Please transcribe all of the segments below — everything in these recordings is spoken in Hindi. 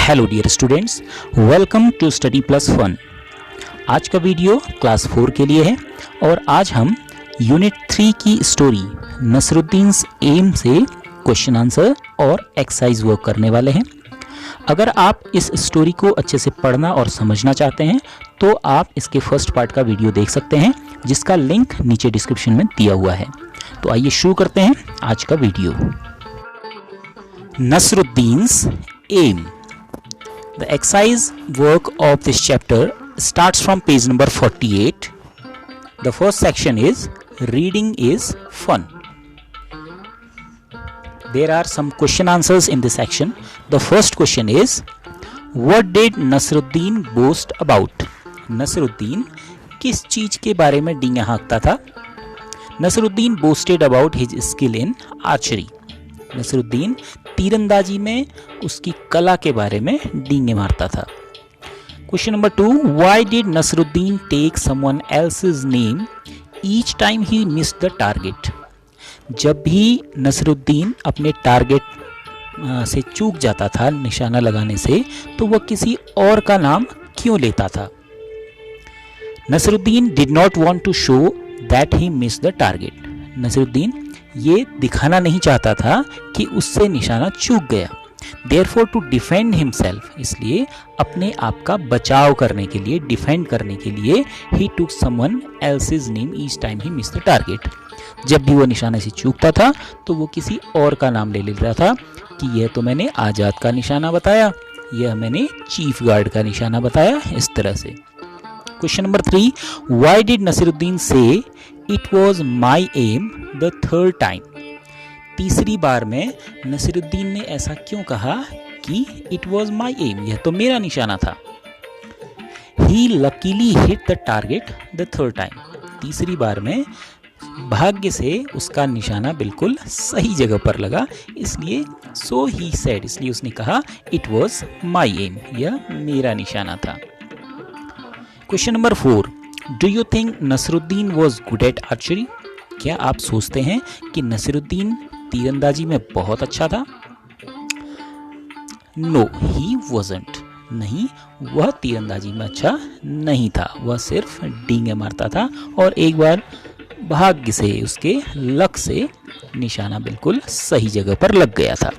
Hello dear students, welcome to study plus fun. आज का वीडियो क्लास 4 के लिए है और आज हम यूनिट 3 की स्टोरी नसरुद्दीन्स एम से क्वेश्चन आंसर और एक्सरसाइज वर्क करने वाले हैं। अगर आप इस स्टोरी को अच्छे से पढ़ना और समझना चाहते हैं तो आप इसके फर्स्ट पार्ट का वीडियो देख सकते हैं, जिसका लिंक नीचे डिस्क्रिप्शन में दिया हुआ है। तो आइए शुरू करते हैं आज का वीडियो। नसरुद्दीन्स एम। The exercise work of this chapter starts from page number 48. The first section is reading is fun. There are some question answers in this section. The first question is, what did Nasruddin boast about? Nasruddin किस चीज के बारे में डींगे हाँकता था? Nasruddin boasted about his skill in archery. Nasruddin तीरंदाजी में उसकी कला के बारे में डींगे मारता था। Question number 2, why did Nasruddin take someone else's name each time he missed the target? जब भी नसरुद्दीन अपने टारगेट से चूक जाता था निशाना लगाने से, तो वह किसी और का नाम क्यों लेता था? Nasruddin did not want to show that he missed the target. Nasruddin ये दिखाना नहीं चाहता था कि उससे निशाना चूक गया। Therefore to defend himself, इसलिए अपने आप का बचाव करने के लिए, डिफेंड करने के लिए, he took someone else's name each time he missed the target. जब भी वो निशाने से चूकता था तो वो किसी और का नाम ले लेता था कि यह तो मैंने आज़ाद का निशाना बताया, यह मैंने चीफ गार्ड का निशाना बताया, इस तरह से। Question number 3, why did Nasruddin say it was my aim the third time? तीसरी बार में नसरुद्दीन ने ऐसा क्यों कहा कि it was my aim, यह तो मेरा निशाना था? He luckily hit the target the third time. तीसरी बार में भाग्य से उसका निशाना बिल्कुल सही जगह पर लगा, इसलिए so he said, इसलिए उसने कहा it was my aim, यह मेरा निशाना था। Question number 4, do you think Nasruddin was good at archery? क्या आप सोचते हैं कि नसरुद्दीन तीरंदाजी में बहुत अच्छा था? नो ही वॉजंट, नहीं, वह तीरंदाजी में अच्छा नहीं था, वह सिर्फ डींगे मारता था और एक बार भाग्य से, उसके लक से निशाना बिल्कुल सही जगह पर लग गया था।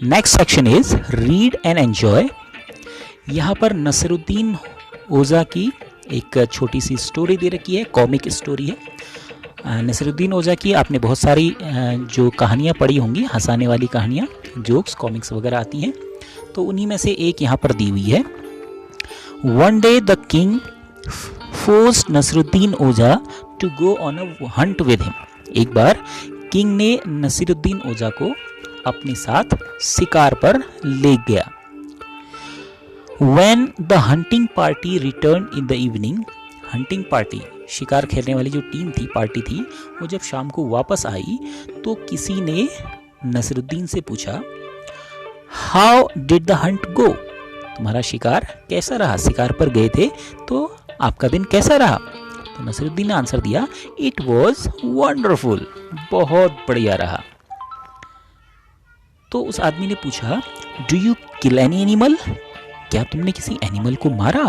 Next section is read and enjoy. यहाँ पर नसरुद्दीन ओझा की एक छोटी सी स्टोरी दे रखी है, कॉमिक स्टोरी है। नसरुद्दीन ओझा की आपने बहुत सारी जो कहानियाँ पढ़ी होंगी, हंसाने वाली कहानियाँ, जोक्स, कॉमिक्स वगैरह आती हैं, तो उन्हीं में से एक यहाँ पर दी हुई है। One day the king forced Nasruddin Ojha to go on a hunt with him. एक बार किंग ने नसरुद्दीन ओझा को अपने साथ शिकार पर ले गया। When the hunting party returned in the evening, hunting party, शिकार खेलने वाली जो टीम थी, पार्टी थी, वो जब शाम को वापस आई तो किसी ने नसरुद्दीन से पूछा, How did the hunt go? तुम्हारा शिकार कैसा रहा? शिकार पर गए थे तो आपका दिन कैसा रहा? तो नसरुद्दीन ने आंसर दिया, It was wonderful, बहुत बढ़िया रहा। तो उस आदमी ने पूछा, do you kill any animal? क्या तुमने किसी एनिमल को मारा?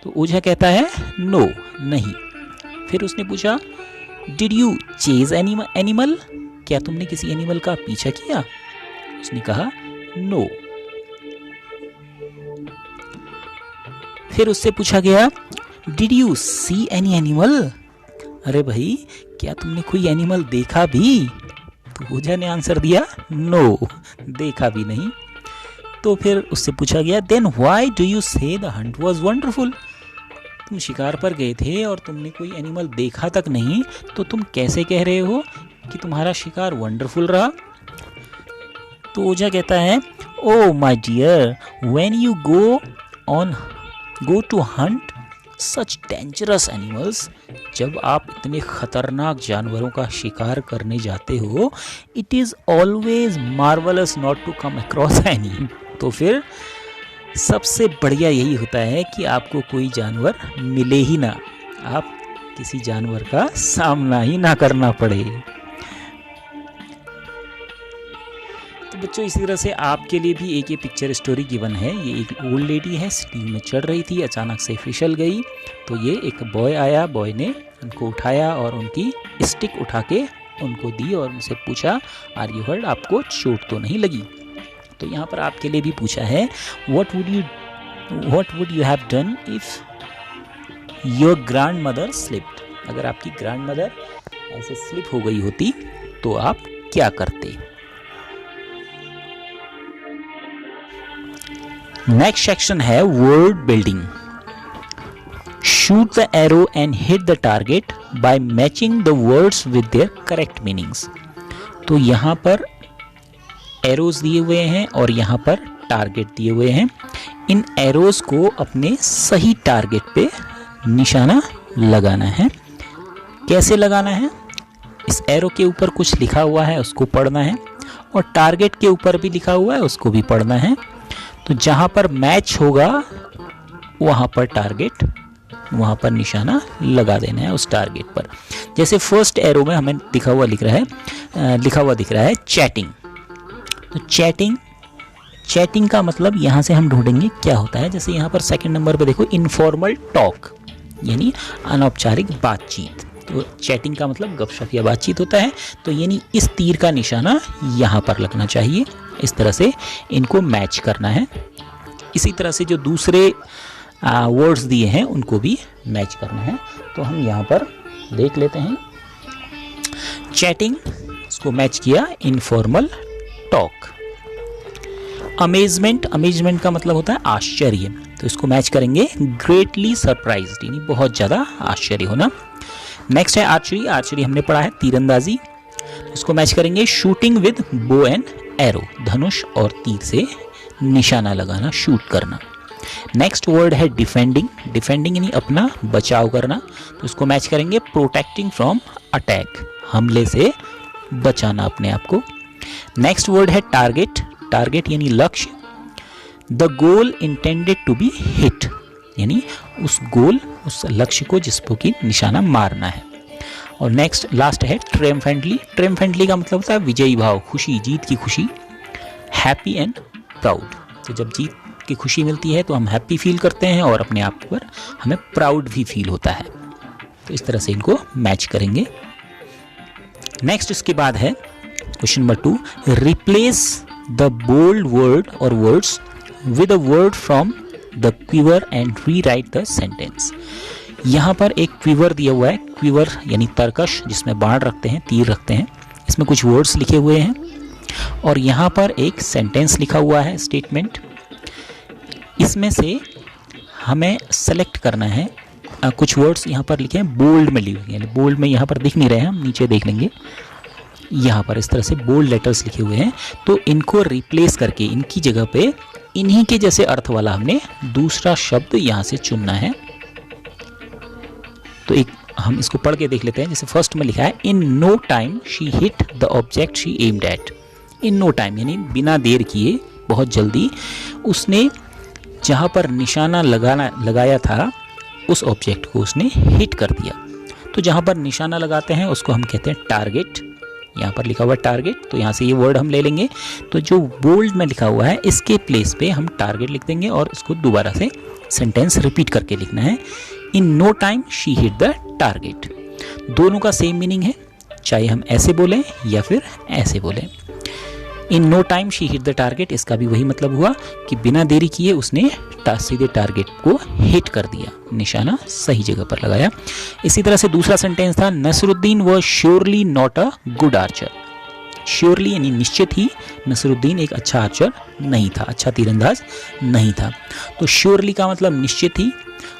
तो ओझा कहता है, नो, नहीं। फिर उसने पूछा, डिड यू चेज एनिमल? क्या तुमने किसी एनिमल का पीछा किया? उसने कहा, नो। फिर उससे पूछा गया, did you see any animal? अरे भाई, क्या तुमने कोई एनिमल देखा भी? तो ओझा ने आंसर दिया, नो, देखा भी नहीं। तो फिर उससे पूछा गया, देन व्हाई डू यू से द हंट वाज वंडरफुल? तुम शिकार पर गए थे और तुमने कोई एनिमल देखा तक नहीं, तो तुम कैसे कह रहे हो कि तुम्हारा शिकार वंडरफुल रहा? तो ओझा कहता है, oh my dear, when you go to hunt such dangerous animals, जब आप इतने खतरनाक जानवरों का शिकार करने जाते हो, it is always marvellous not to come across any. तो फिर सबसे बढ़िया यही होता है कि आपको कोई जानवर मिले ही ना, आप किसी जानवर का सामना ही ना करना पड़े। तो बच्चों इसी तरह से आपके लिए भी एक ये पिक्चर स्टोरी गिवन है। ये एक ओल्ड लेडी है, सीढ़ी में चढ़ रही थी, अचानक से फिसल गई। तो ये एक बॉय आया, बॉय ने उनको उठाया और उनकी स्टिक उठा के उनको दी और उनसे पूछा आर यू हर्ट, आपको चोट तो नहीं लगी। तो यहाँ पर आपके लिए भी पूछा है what would you have done if your grand mother slipped. अगर आपकी ग्रैंड मदर ऐसे स्लिप हो गई होती तो आप क्या करते। नेक्स्ट सेक्शन है word building. Shoot the arrow and hit the target by matching the words with their correct meanings. तो यहाँ पर एरोज दिए हुए हैं और यहाँ पर टारगेट दिए हुए हैं। इन एरोज को अपने सही टारगेट पे निशाना लगाना है। कैसे लगाना है? इस एरो के ऊपर कुछ लिखा हुआ है, उसको पढ़ना है, और टारगेट के ऊपर भी लिखा हुआ है, उसको भी पढ़ना है। तो जहाँ पर मैच होगा वहाँ पर टारगेट, वहाँ पर निशाना लगा देना है उस टारगेट पर। जैसे फर्स्ट एरो में हमें लिखा हुआ दिख रहा है चैटिंग। तो चैटिंग का मतलब यहाँ से हम ढूंढेंगे क्या होता है। जैसे यहाँ पर सेकंड नंबर पे देखो इनफॉर्मल टॉक, यानी अनौपचारिक बातचीत। तो चैटिंग का मतलब गपशप या बातचीत होता है। तो यानी इस तीर का निशाना यहाँ पर लगना चाहिए। इस तरह से इनको मैच करना है। इसी तरह से जो दूसरे वर्ड्स दिए हैं उनको भी मैच करना है। तो हम यहाँ पर देख लेते हैं। चैटिंग, इसको मैच किया इनफॉर्मल टॉक। अमेजमेंट का मतलब होता है आश्चर्य। तो इसको मैच करेंगे ग्रेटली सरप्राइज्ड, यानी बहुत ज़्यादा आश्चर्य होना। नेक्स्ट है आर्चरी हमने पढ़ा है तीरंदाजी। इसको मैच करेंगे shooting with bow and arrow, धनुष और तीर से निशाना लगाना, शूट करना। नेक्स्ट वर्ड है डिफेंडिंग यानी अपना बचाव करना। तो इसको मैच करेंगे प्रोटेक्टिंग फ्रॉम अटैक, हमले से बचाना अपने आप को। नेक्स्ट वर्ड है टारगेट यानी लक्ष्य। The goal intended to be hit, यानी उस लक्ष्य को जिसको कि निशाना मारना है। और नेक्स्ट लास्ट है ट्रियम्फेंटली का मतलब होता है विजयी भाव, खुशी, जीत की खुशी। हैप्पी एंड प्राउड, तो जब जीत की खुशी मिलती है तो हम हैप्पी फील करते हैं और अपने आप पर हमें प्राउड भी फील होता है। तो इस तरह से इनको मैच करेंगे। नेक्स्ट इसके बाद है question number 2, replace the bold word और words with a word from the quiver and rewrite the sentence. यहाँ पर एक क्विवर दिया हुआ है। क्विवर यानी तरकश, जिसमें बाण रखते हैं, तीर रखते हैं। इसमें कुछ वर्ड्स लिखे हुए हैं और यहाँ पर एक सेंटेंस लिखा हुआ है, स्टेटमेंट। इसमें से हमें सेलेक्ट करना है। कुछ वर्ड्स यहाँ पर लिखे हैं बोल्ड में लिखे, यानी बोल्ड में यहाँ पर दिख नहीं रहे हैं, हम नीचे देख लेंगे। यहाँ पर इस तरह से बोल्ड लेटर्स लिखे हुए हैं। तो इनको रिप्लेस करके इनकी जगह पे इन्हीं के जैसे अर्थ वाला हमने दूसरा शब्द यहाँ से चुनना है। तो एक हम इसको पढ़ के देख लेते हैं। जैसे फर्स्ट में लिखा है in no time she hit the object she aimed at. In no time यानी बिना देर किए, बहुत जल्दी उसने जहाँ पर निशाना लगाया था उस ऑब्जेक्ट को उसने हिट कर दिया। तो जहाँ पर निशाना लगाते हैं उसको हम कहते हैं टारगेट। यहाँ पर लिखा हुआ है टारगेट, तो यहाँ से ये वर्ड हम ले लेंगे। तो जो बोल्ड में लिखा हुआ है इसके प्लेस पे हम टारगेट लिख देंगे और इसको दोबारा से सेंटेंस रिपीट करके लिखना है। In no time she hit the target. दोनों का सेम मीनिंग है, चाहे हम ऐसे बोलें या फिर ऐसे बोलें। In no time she hit the target, इसका भी वही मतलब हुआ कि बिना देरी किए उसने सीधे टारगेट को हिट कर दिया, निशाना सही जगह पर लगाया। इसी तरह से दूसरा सेंटेंस था Nasruddin was surely not a good archer. Surely यानी निश्चित ही नसरुद्दीन एक अच्छा आर्चर नहीं था, अच्छा तीरंदाज नहीं था। तो श्योरली का मतलब निश्चित ही,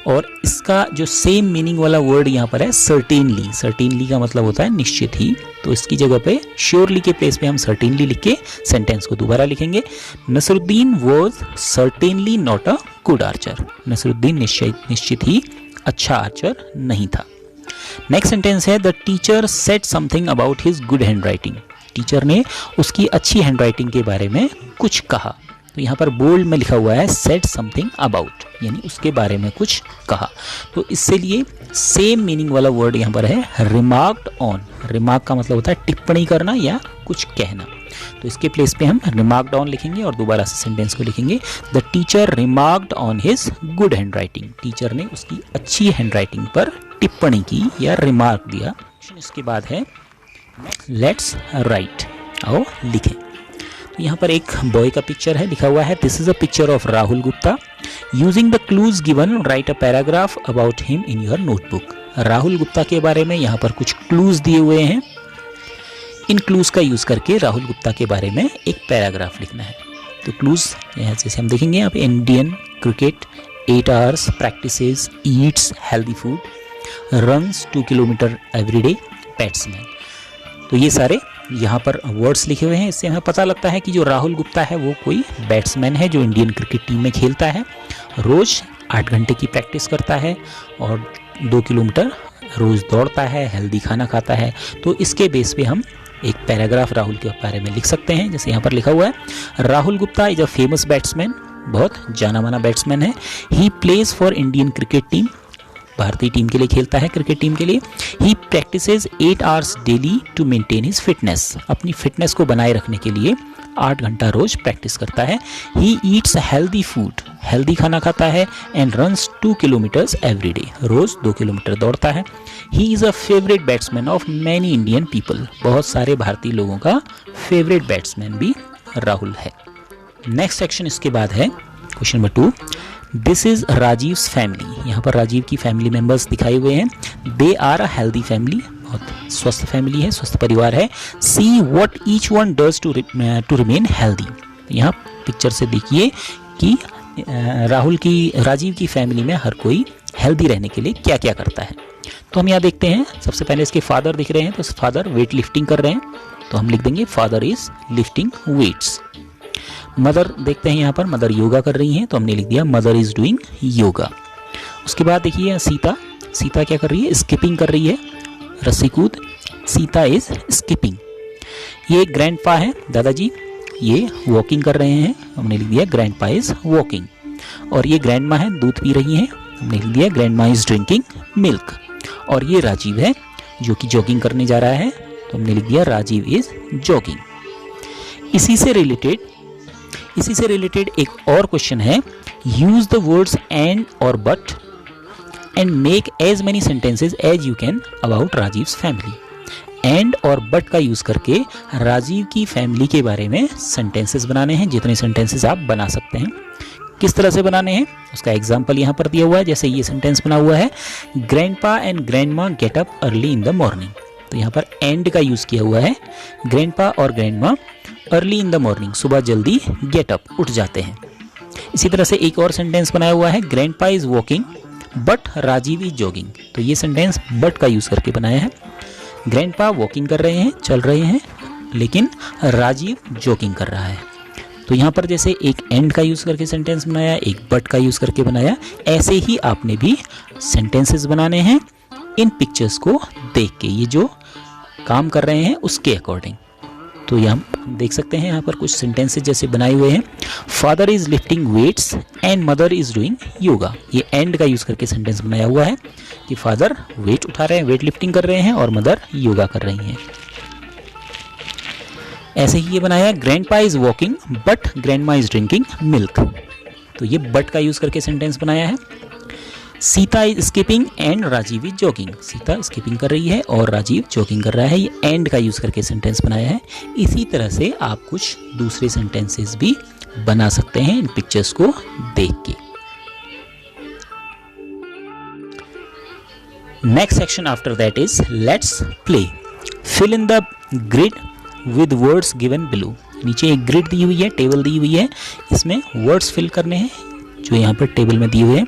और इसका जो सेम मीनिंग वाला वर्ड यहाँ पर है सर्टेनली। सर्टेनली का मतलब होता है निश्चित ही। तो इसकी जगह पे श्योरली के प्लेस पे हम सर्टेनली लिख के सेंटेंस को दोबारा लिखेंगे। Nasruddin was certainly not a good archer. Nasruddin निश्चित ही अच्छा आर्चर नहीं था। नेक्स्ट सेंटेंस है the teacher said something about his good handwriting. Teacher ने उसकी अच्छी हैंडराइटिंग के बारे में कुछ कहा। तो यहाँ पर बोल्ड में लिखा हुआ है सेड समथिंग अबाउट, यानी उसके बारे में कुछ कहा। तो इससे लिए सेम मीनिंग वाला वर्ड यहाँ पर है रिमार्क्ड ऑन। रिमार्क का मतलब होता है टिप्पणी करना या कुछ कहना। तो इसके प्लेस पे हम रिमार्क्ड ऑन लिखेंगे और दोबारा से सेंटेंस को लिखेंगे, the teacher remarked on his good hand writing. Teacher ने उसकी अच्छी हैंड राइटिंग पर टिप्पणी की या रिमार्क दिया। इसके बाद है लेट्स राइट, आओ लिखें। तो यहाँ पर एक बॉय का पिक्चर है, लिखा हुआ है this is a picture of Rahul Gupta, using the clues given right a paragraph about him in your notebook. Rahul Gupta के बारे में यहाँ पर कुछ क्लूज दिए हुए हैं, इन क्लूज का यूज करके राहुल गुप्ता के बारे में एक पैराग्राफ लिखना है। तो क्लूज यहाँ जैसे हम देखेंगे यहाँ पे, Indian cricket 8 hours, practices, Yeats healthy food, runs 2 kilometre everyday, batsman. तो ये सारे यहाँ पर वर्ड्स लिखे हुए हैं। इससे हमें पता लगता है कि जो राहुल गुप्ता है वो कोई बैट्समैन है जो इंडियन क्रिकेट टीम में खेलता है, रोज़ 8 घंटे की प्रैक्टिस करता है और 2 किलोमीटर रोज़ दौड़ता है, हेल्दी खाना खाता है। तो इसके बेस पे हम एक पैराग्राफ राहुल के बारे में लिख सकते हैं। जैसे यहाँ पर लिखा हुआ है Rahul Gupta is a famous batsman, बहुत जाना माना बैट्समैन है। He plays for Indian cricket team, भारतीय टीम के लिए खेलता है, क्रिकेट टीम के लिए। He practises 8 hours daily to maintain his fitness, अपनी फिटनेस को बनाए रखने के लिए 8 घंटा रोज प्रैक्टिस करता है। He eats healthy food, healthy खाना खाता है। And runs 2 kilometres every day, रोज 2 किलोमीटर दौड़ता है। He is a favourite batsman of many Indian people, बहुत सारे भारतीय लोगों का फेवरेट बैट्समैन भी राहुल है। नेक्स्ट सेक्शन इसके बाद है question number 2, this is Rajeev's family. यहाँ पर राजीव की फैमिली मेंबर्स दिखाए हुए हैं। They are a healthy family, बहुत स्वस्थ फैमिली है, स्वस्थ परिवार है। See what each one does to remain healthy. यहाँ पिक्चर से देखिए कि राजीव की फैमिली में हर कोई हेल्दी रहने के लिए क्या क्या करता है। तो हम यहाँ देखते हैं, सबसे पहले इसके फादर दिख रहे हैं, तो फादर वेट लिफ्टिंग कर रहे हैं, तो हम लिख देंगे father is lifting weights. Mother देखते हैं यहाँ पर, मदर योगा कर रही हैं, तो हमने लिख दिया मदर इज डूइंग योगा। उसके बाद देखिए सीता क्या कर रही है, स्किपिंग कर रही है, रस्सी कूद। Sita is skipping. ये ग्रैंडपा है, दादाजी, ये वॉकिंग कर रहे हैं, हमने लिख दिया ग्रैंडपा इज वॉकिंग। और ये ग्रैंडमा है, दूध पी रही हैं, हमने लिख दिया ग्रैंडमा इज ड्रिंकिंग मिल्क। और ये राजीव है जो कि जॉगिंग करने जा रहा है, तो हमने लिख दिया राजीव इज जॉगिंग। इसी से रिलेटेड एक और क्वेश्चन है, यूज द वर्ड्स एंड और but and make as many sentences as you can about Rajeev's family. And और बट का यूज करके राजीव की फैमिली के बारे में सेंटेंसेस बनाने हैं, जितने सेंटेंसेस आप बना सकते हैं। किस तरह से बनाने हैं उसका एग्जाम्पल यहाँ पर दिया हुआ है। जैसे ये सेंटेंस बना हुआ है, grandpa and grandma get up early in the morning. तो यहाँ पर एंड का यूज किया हुआ है, ग्रैंडपा और grandma early in the morning, सुबह जल्दी गेट अप, उठ जाते हैं। इसी तरह से एक और सेंटेंस बनाया हुआ है, grandpa is walking but Rajiv is jogging. तो ये सेंटेंस बट का यूज करके बनाया है। ग्रैंडपा वॉकिंग कर रहे हैं, चल रहे हैं, लेकिन राजीव जॉगिंग कर रहा है। तो यहाँ पर जैसे एक एंड का यूज करके सेंटेंस बनाया, एक बट का यूज करके बनाया, ऐसे ही आपने भी सेंटेंसेस बनाने हैं इन पिक्चर्स को देख के, ये जो काम कर रहे हैं उसके अकॉर्डिंग। तो ये हम देख सकते हैं यहाँ पर कुछ सेंटेंसेस जैसे बनाए हुए हैं, father is lifting weights and mother is doing yoga. ये एंड का यूज करके सेंटेंस बनाया हुआ है कि फादर वेट उठा रहे हैं, वेट लिफ्टिंग कर रहे हैं, और मदर योगा कर रही हैं। ऐसे ही ये बनाया, grandpa is walking but grandma is drinking milk. तो ये बट का यूज करके सेंटेंस बनाया है। Sita is skipping and Rajiv is jogging. Sita skipping कर रही है और राजीव जॉगिंग कर रहा है, ये एंड का यूज करके सेंटेंस बनाया है। इसी तरह से आप कुछ दूसरे सेंटेंसेस भी बना सकते हैं इन पिक्चर्स को देख के। Next section after that is let's play. Fill in the grid with words given below. नीचे एक ग्रिड दी हुई है, टेबल दी हुई है, इसमें वर्ड्स फिल करने हैं जो यहाँ पर टेबल में दिए हुए हैं।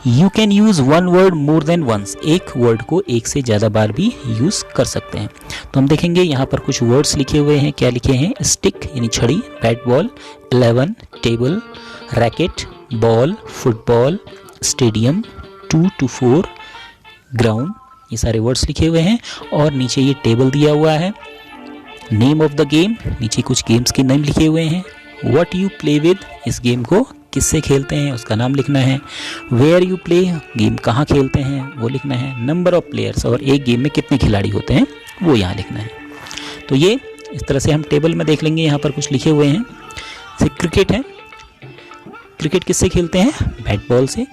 You can use one word more than once. एक वर्ड को एक से ज़्यादा बार भी यूज कर सकते हैं। तो हम देखेंगे यहाँ पर कुछ वर्ड्स लिखे हुए हैं। क्या लिखे हैं, स्टिक यानी छड़ी, bat ball, 11, table, racket, ball, football, stadium, 2 to 4, ground, ये सारे वर्ड्स लिखे हुए हैं। और नीचे ये टेबल दिया हुआ है, नेम ऑफ द गेम, नीचे कुछ गेम्स के नाम लिखे हुए हैं। व्हाट यू प्ले विद, इस गेम को किससे खेलते हैं उसका नाम लिखना है। वेयर यू प्ले, गेम कहाँ खेलते हैं वो लिखना है। नंबर ऑफ प्लेयर्स, और एक गेम में कितने खिलाड़ी होते हैं वो यहाँ लिखना है। तो ये इस तरह से हम टेबल में देख लेंगे, यहाँ पर कुछ लिखे हुए हैं। जैसे क्रिकेट है, क्रिकेट किससे खेलते हैं? बैट बॉल से।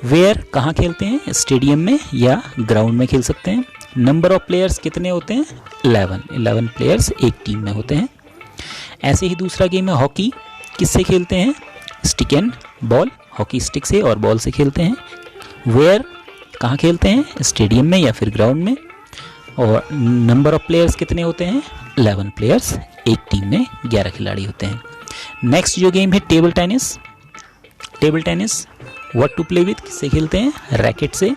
वेयर कहाँ खेलते हैं? स्टेडियम में या ग्राउंड में खेल सकते हैं। नंबर ऑफ प्लेयर्स कितने होते हैं? 11 प्लेयर्स एक टीम में होते हैं। ऐसे ही दूसरा गेम है हॉकी, किससे खेलते हैं? Stick and ball, hockey stick से और बॉल से खेलते हैं। वेयर कहाँ खेलते हैं? स्टेडियम में या फिर ग्राउंड में। और नंबर ऑफ प्लेयर्स कितने होते हैं? 11 प्लेयर्स, एक टीम में 11 खिलाड़ी होते हैं। नेक्स्ट जो गेम है table tennis. Table tennis what to play with, किससे खेलते हैं? रैकेट से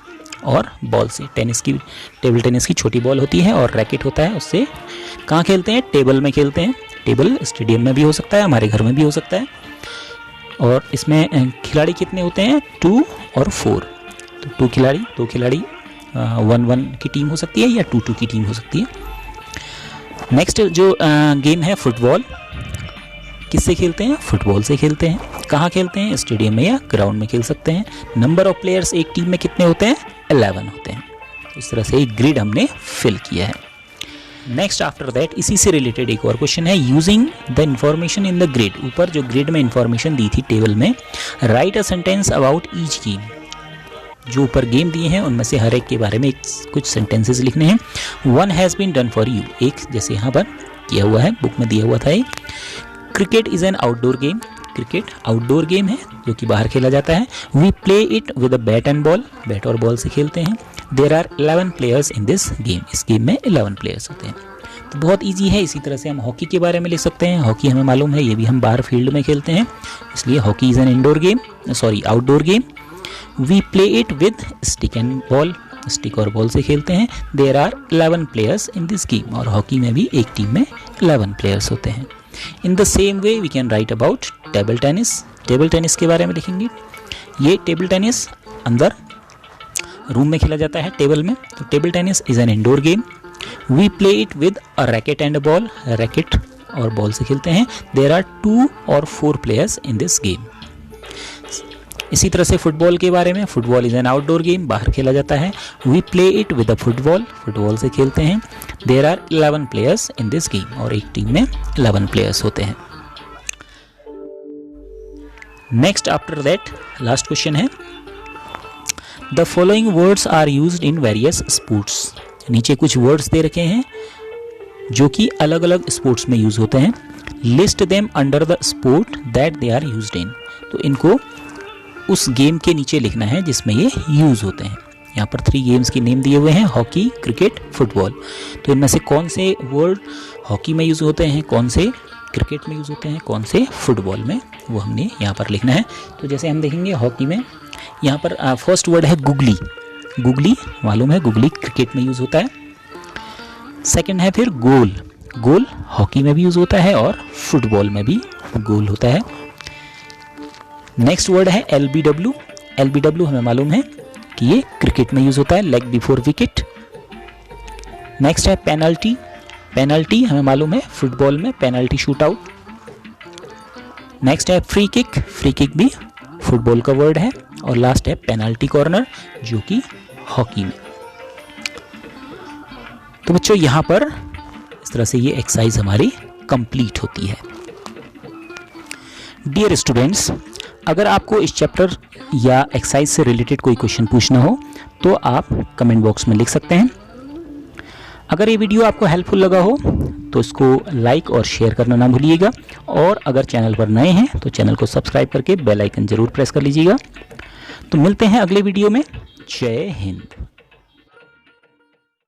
और बॉल से। टेबल टेनिस की छोटी बॉल होती है और रैकेट होता है, उससे कहाँ खेलते हैं? टेबल में खेलते हैं। टेबल स्टेडियम में भी हो सकता है, हमारे घर में भी हो सकता है। और इसमें खिलाड़ी कितने होते हैं? 2 और 4। तो 2 खिलाड़ी 1-1 की टीम हो सकती है या 2-2 की टीम हो सकती है। नेक्स्ट जो गेम है फुटबॉल, किससे खेलते हैं? फुटबॉल से खेलते हैं। कहाँ खेलते हैं? स्टेडियम में या ग्राउंड में खेल सकते हैं। नंबर ऑफ प्लेयर्स एक टीम में कितने होते हैं? 11 होते हैं। इस तरह से एक ग्रिड हमने फिल किया है। नेक्स्ट आफ्टर दैट इसी से रिलेटेड एक और क्वेश्चन है, using the information in the grid. ऊपर जो ग्रिड में इंफॉर्मेशन दी थी टेबल में, right a sentence about each game. जो ऊपर गेम दिए हैं उनमें से हर एक के बारे में कुछ सेंटेंसेस लिखने हैं। One has been done for you, एक जैसे यहाँ पर किया हुआ है, बुक में दिया हुआ था। Cricket is an outdoor game, cricket outdoor game है जो कि बाहर खेला जाता है। We play it with a bat and ball, bat और बॉल से खेलते हैं। There are 11 players in this game, इस गेम में 11 प्लेयर्स होते हैं। तो बहुत ईजी है। इसी तरह से हम हॉकी के बारे में लिख सकते हैं। हॉकी हमें मालूम है, ये भी हम बाहर फील्ड में खेलते हैं, इसलिए hockey is an outdoor game. We play it with stick and ball, stick और बॉल से खेलते हैं। There are 11 players in this game, और हॉकी में भी एक टीम में 11 प्लेयर्स होते हैं। In the same way we can write about table tennis. Table tennis के बारे में लिखेंगे। ये टेबल टेनिस अंदर रूम में खेला जाता है टेबल में। तो table tennis is an indoor game. We play it with a racket and a ball, racket और बॉल से खेलते हैं। देयर आर 2 और 4 प्लेयर्स इन दिस गेम। इसी तरह से फुटबॉल के बारे में, football is an outdoor game, बाहर खेला जाता है। We play it with a football, football से खेलते हैं। There are 11 players in this game, और एक टीम में 11 प्लेयर्स होते हैं। Next after that last question है, the following words are used in various sports. नीचे कुछ वर्ड्स दे रखे हैं जो कि अलग अलग स्पोर्ट्स में यूज होते हैं। List them under the sport that they are used in. तो इनको उस गेम के नीचे लिखना है जिसमें ये यूज होते हैं। यहाँ पर 3 गेम्स के नेम दिए हुए हैं, हॉकी, क्रिकेट, फुटबॉल। तो इनमें से कौन से वर्ड हॉकी में यूज होते हैं, कौन से क्रिकेट में यूज होते हैं, कौन से फुटबॉल में, वो हमने यहाँ पर लिखना है। तो जैसे हम देखेंगे हॉकी में यहाँ पर फर्स्ट वर्ड है गुगली। गुगली मालूम है, गुगली क्रिकेट में यूज होता है। सेकंड है फिर गोल, गोल हॉकी में भी यूज होता है और फुटबॉल में भी गोल होता है। नेक्स्ट वर्ड है LBW। LBW हमें मालूम है कि ये क्रिकेट में यूज होता है, लेग बिफोर विकेट। नेक्स्ट है पेनल्टी। पेनल्टी हमें मालूम है फुटबॉल में पेनल्टी शूट आउट। नेक्स्ट है फ्री किक। फ्री किक भी फुटबॉल का वर्ड है। और लास्ट है पेनल्टी कॉर्नर, जो कि हॉकी में। तो बच्चों यहाँ पर इस तरह से ये एक्सरसाइज हमारी कंप्लीट होती है। डियर स्टूडेंट्स, अगर आपको इस चैप्टर या एक्सरसाइज से रिलेटेड कोई क्वेश्चन पूछना हो तो आप कमेंट बॉक्स में लिख सकते हैं। अगर ये वीडियो आपको हेल्पफुल लगा हो तो इसको लाइक और शेयर करना ना भूलिएगा, और अगर चैनल पर नए हैं तो चैनल को सब्सक्राइब करके बेल आइकन जरूर प्रेस कर लीजिएगा। तो मिलते हैं अगले वीडियो में। जय हिंद।